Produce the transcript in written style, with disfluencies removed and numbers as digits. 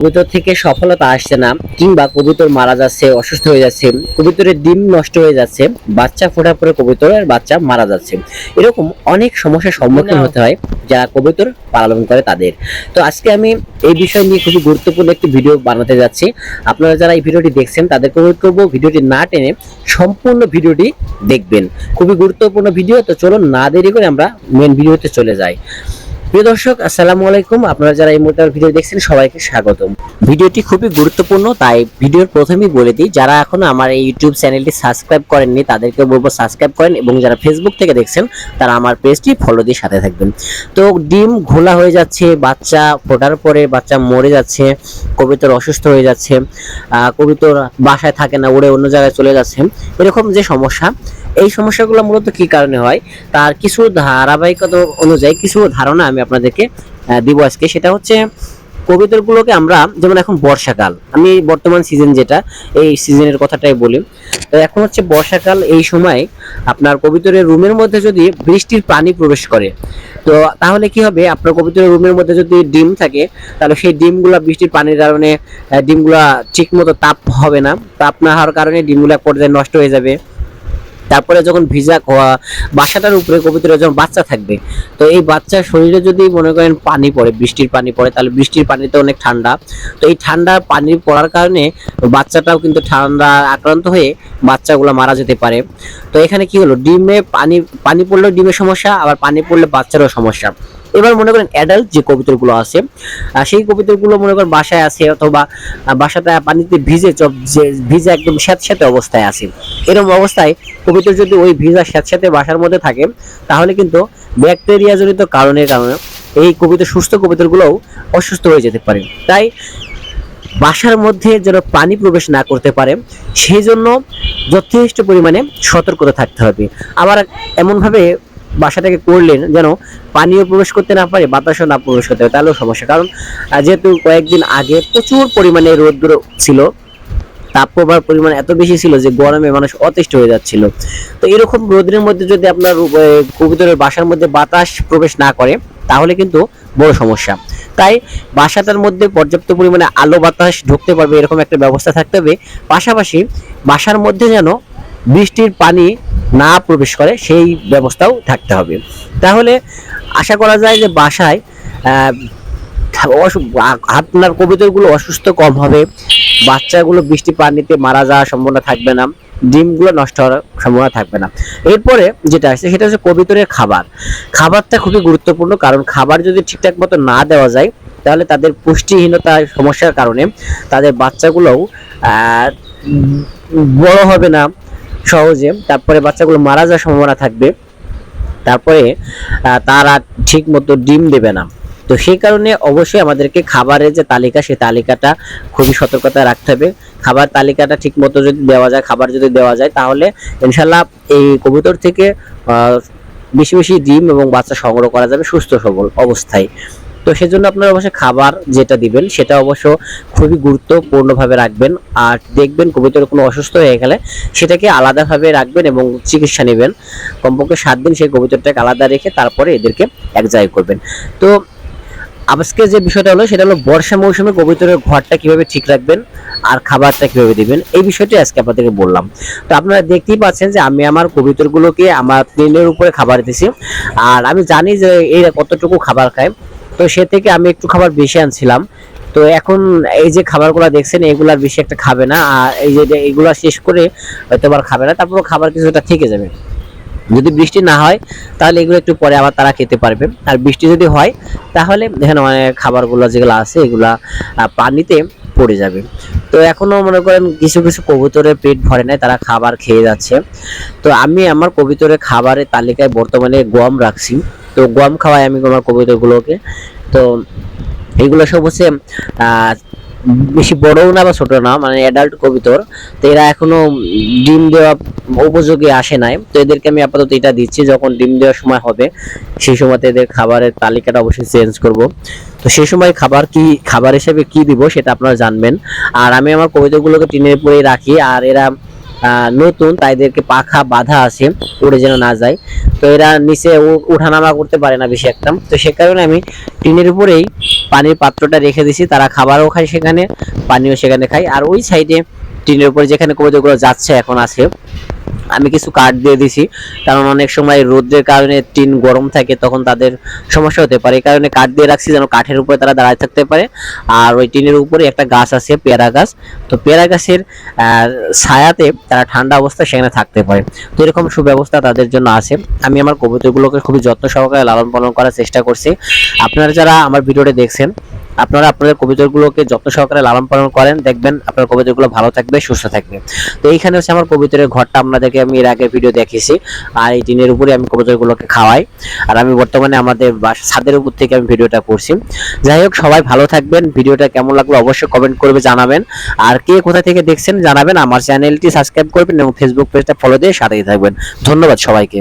কবুতর থেকে সফলতা আসছে না, কিংবা কবুতর মারা যাচ্ছে, অসুস্থ হয়ে যাচ্ছে, কবুতরের ডিম নষ্ট হয়ে যাচ্ছে, বাচ্চা ফোটার পরে কবুতরের বাচ্চা মারা যাচ্ছে, এরকম অনেক সমস্যার সম্মুখীন হতে হয় যারা কবুতর পালন করে তাদের। তো আজকে আমি এই বিষয় নিয়ে খুবই গুরুত্বপূর্ণ একটি ভিডিও বানাতে যাচ্ছি। আপনারা যারা এই ভিডিওটি দেখছেন তাদেরকে অনুরোধ করবো ভিডিওটি না টেনে সম্পূর্ণ ভিডিওটি দেখবেন। খুবই গুরুত্বপূর্ণ ভিডিও। তো চলুন না দেরি করে আমরা মেন ভিডিওতে চলে যাই। প্রিয় দর্শক, আসসালামু আলাইকুম। আপনারা যারা এই মুহূর্তে ভিডিও দেখছেন সবাইকে স্বাগতম। ভিডিওটি খুবই গুরুত্বপূর্ণ, তাই ভিডিওর প্রথমেই বলে দিই, যারা এখনো আমার এই ইউটিউব চ্যানেলটি সাবস্ক্রাইব করেননি তাদেরকে বলবো সাবস্ক্রাইব করেন, এবং যারা ফেসবুক থেকে দেখছেন তারা আমার পেজটি ফলো দিয়ে সাথে থাকবেন। তো ডিম ঘোলা হয়ে যাচ্ছে, বাচ্চা ফোটার পরে বাচ্চা মরে যাচ্ছে, কবুতর অসুস্থ হয়ে যাচ্ছে, কবুতর বাসায় থাকে না, উড়ে অন্য জায়গায় চলে যাচ্ছে, এরকম যে সমস্যা, এই সমস্যাগুলো মূলত কি কারণে হয় তার কিছু ধারাবাহিকতা অনুযায়ী কিছু ধারণা আমি আপনাদেরকে দিব আজকে। সেটা হচ্ছে কবুতরগুলোকে আমরা, যেমন এখন বর্ষাকাল, আমি বর্তমান সিজন যেটা, এই সিজনের কথাটাই বলি। তো এখন হচ্ছে বর্ষাকাল, এই সময় আপনার কবুতরের রুমের মধ্যে যদি বৃষ্টির পানি প্রবেশ করে, তো তাহলে কি হবে, আপনার কবুতরের রুমের মধ্যে যদি ডিম থাকে তাহলে সেই ডিমগুলা বৃষ্টির পানির কারণে ডিমগুলা ঠিক মতো তাপ হবে না, তাপ না হওয়ার কারণে ডিমগুলা পর্যায়ে নষ্ট হয়ে যাবে। তারপরে যখন ভিজা বাসাটার উপরে কবুতরের যখন বাচ্চা থাকবে, তো এই বাচ্চার শরীরে যদি মনে করেন পানি পড়ে, বৃষ্টির পানি পড়ে, তাহলে বৃষ্টির পানিতে অনেক ঠান্ডা, তো এই ঠান্ডা পানি পড়ার কারণে বাচ্চাটাও কিন্তু ঠান্ডা আক্রান্ত হয়ে বাচ্চাগুলো মারা যেতে পারে। তো এখানে কি হলো, ডিমে পানি পানি পড়লেও ডিমের সমস্যা, আবার পানি পড়লে বাচ্চারও সমস্যা। এবার মনে করেন অ্যাডাল্ট যে কবুতরগুলো আছে, সেই কবুতরগুলো মনে করেন বাসায় আছে, অথবা বাসাটা পানিতে ভিজে একদম স্যাঁতস্যাঁতে অবস্থায় আছে। এরকম অবস্থায় কবুতর যদি ওই ভিজা স্যাঁতস্যাঁতে বাসার মধ্যে থাকে, তাহলে কিন্তু ব্যাকটেরিয়া জনিত কারণে এই কবুতর, সুস্থ কবুতরগুলোও অসুস্থ হয়ে যেতে পারে। তাই বাসার মধ্যে যেন পানি প্রবেশ না করতে পারে সেই জন্য যথেষ্ট পরিমাণে সতর্কতা থাকতে হবে। আবার এমনভাবে বাসাটাকে করলেন যেন পানিও প্রবেশ করতে না পারে, বাতাসও না প্রবেশ করতে পারে, তাহলেও সমস্যা। কারণ যেহেতু কয়েকদিন আগে প্রচুর পরিমাণে রোদ্দুর ছিল, তাপপ্রবাহের পরিমাণ এত বেশি ছিল যে গরমে মানুষ অতিষ্ঠ হয়ে যাচ্ছিল। তো এরকম রোদের মধ্যে যদি আপনার কবুতরের বাসার মধ্যে বাতাস প্রবেশ না করে, তাহলে কিন্তু বড় সমস্যা। তাই বাসাটার মধ্যে পর্যাপ্ত পরিমাণে আলো বাতাস ঢুকতে পারবে এরকম একটা ব্যবস্থা থাকতে হবে। পাশাপাশি বাসার মধ্যে যেন বৃষ্টির পানি না প্রবেশ করে সেই ব্যবস্থাও থাকতে হবে। তাহলে আশা করা যায় যে বাসায় আপনার কবুতরগুলো অসুস্থ কম হবে, বাচ্চাগুলো বৃষ্টি পানিতে মারা যাওয়ার সম্ভাবনা থাকবে না, ডিমগুলো নষ্ট হওয়ার সম্ভাবনা থাকবে না। এরপরে যেটা আছে সেটা হচ্ছে কবুতরের খাবার। খাবারটা খুবই গুরুত্বপূর্ণ, কারণ খাবার যদি ঠিকঠাক মতো না দেওয়া যায় তাহলে তাদের পুষ্টিহীনতার সমস্যার কারণে তাদের বাচ্চাগুলোও বড় হবে না সহজে, তারপরে বাচ্চাগুলো মারা যাওয়ার সম্ভাবনা থাকবে, তারপরে তারা ঠিক মতো ডিম দেবে না। তো সেই কারণে অবশ্যই আমাদেরকে খাবারের যে তালিকা, সেই তালিকাটা খুবই সতর্কতা রাখতে হবে। খাবার তালিকাটা ঠিক মতো যদি দেওয়া যায়, খাবার যদি দেওয়া যায়, তাহলে ইনশাল্লাহ এই কবুতর থেকে বেশি বেশি ডিম এবং বাচ্চা সংগ্রহ করা যাবে সুস্থ সবল অবস্থায়। তো সেজন্য আপনারা অবশ্যই খাবার যেটা দিবেন সেটা অবশ্য খুবই গুরুত্বপূর্ণভাবে রাখবেন। আর দেখবেন কবুতর কোনো অসুস্থ হয়ে গেলে সেটাকে আলাদাভাবে রাখবেন এবং চিকিৎসা নেবেন। কমপক্ষে 7 দিন সেই কবুতরটাকে আলাদা রেখে তারপরে এদেরকে এক জায়গায় করবেন। তো আজকে যে বিষয়টা হলো সেটা হলো বর্ষা মৌসুমে কবুতরের ঘরটা কিভাবে ঠিক রাখবেন আর খাবারটা কিভাবে দিবেন, এই বিষয়টি আজকে আপনাদেরকে বললাম। তো আপনারা দেখতেই পাচ্ছেন যে আমি আমার কবুতরগুলোকে আমার প্লেনের উপরে খাবার দিছি, আর আমি জানি যে এরা কতটুকু খাবার খায়, তো সে থেকে আমি একটু খাবার বেশি আনছিলাম। তো এখন এই যে খাবারগুলো দেখছেন এগুলার বেশি একটা খাবে না, আর এই যে এগুলা শেষ করে হয়তো আবার খাবে না, তারপর খাবার কিছুটা থেকে যাবে। যদি বৃষ্টি না হয় তাহলে এগুলো একটু পরে আবার তারা খেতে পারবে, আর বৃষ্টি যদি হয় তাহলে এখানে অনেক খাবারগুলো যেগুলো আছে এগুলা পানিতে পড়ে যাবে। তো এখনো মনে করেন কিছু কিছু কবুতরের পেট ভরে নাই, তারা খাবার খেয়ে যাচ্ছে। তো আমি আমার কবুতরের খাবারের তালিকায় বর্তমানে গম রাখছি, তো গম খাওয়াই আমি আমার কবুতরগুলোকে। তো এইগুলো সব হচ্ছে বেশি বড়ও না বা ছোট না, মানে অ্যাডাল্ট কবুতর। তো এরা এখনো ডিম দেওয়া উপযোগী আসে নাই, তো এদেরকে আমি আপাতত এটা দিচ্ছি। যখন ডিম দেওয়ার সময় হবে সেই সময়তে এদের খাবারের তালিকাটা অবশ্যই চেঞ্জ করব। তো সেই সময় খাবার হিসেবে কি দিব সেটা আপনারা জানবেন। আর আমি আমার কবুতরগুলোকে টিনের উপরেই রাখি, আর এরা নতুন, তাই এদেরকে পাখা বাঁধা আছে উড়ে যেন না যায়। তো এরা নিচে উঠানামা করতে পারে না বেশি একটা, তো সে কারণে আমি টিনের উপরেই পানির পাত্রটা রেখে দিছি, তারা খাবারও খায় সেখানে, পানিও সেখানে খায়। আর ওই সাইডে টিনের উপরে যেখানে কবুতরগুলো যাচ্ছে এখন আছে, আমি কিছু কাঠ দিয়ে দিছি, কারণ অনেক সময় রোদের কারণে টিন গরম থাকে, তখন তাদের সমস্যা হতে পারে। এই কারণে কাঠ দিয়ে রাখছি যেন কাঠের উপরে তারা দাঁড়ায় থাকতে পারে। আর ওই টিনের উপরে একটা গাছ আছে, পেয়ারা গাছ, তো পেয়ারা গাছের ছায়াতে তারা ঠান্ডা অবস্থায় সেখানে থাকতে পারে। তো এরকম সুব্যবস্থা তাদের জন্য আছে। আমি আমার কবুতরগুলোকে খুবই যত্ন সহকারে লালন পালন করার চেষ্টা করছি। আপনারা যারা আমার ভিডিওটি দেখছেন, আপনারা আপনাদের কবুতরগুলোকে যত্ন সহকারে লালন পালন করেন, দেখবেন আপনার কবুতরগুলো ভালো থাকবে, সুস্থ থাকবে। তো এইখানে হচ্ছে আমার কবুতরের ঘরটা, আপনাদেরকে আমি এর আগে ভিডিও দেখিয়েছি। আর এই টিনের উপরে আমি কবুতরগুলোকে খাওয়াই। আর আমি বর্তমানে আমাদের ছাদের উপর থেকে আমি ভিডিওটা করছি। যাই হোক, সবাই ভালো থাকবেন। ভিডিওটা কেমন লাগলো অবশ্যই কমেন্ট করবে জানাবেন। আর কে কোথা থেকে দেখছেন জানাবেন। আমার চ্যানেলটি সাবস্ক্রাইব করবেন এবং ফেসবুক পেজটা ফলো দিয়ে সাথেই থাকবেন। ধন্যবাদ সবাইকে।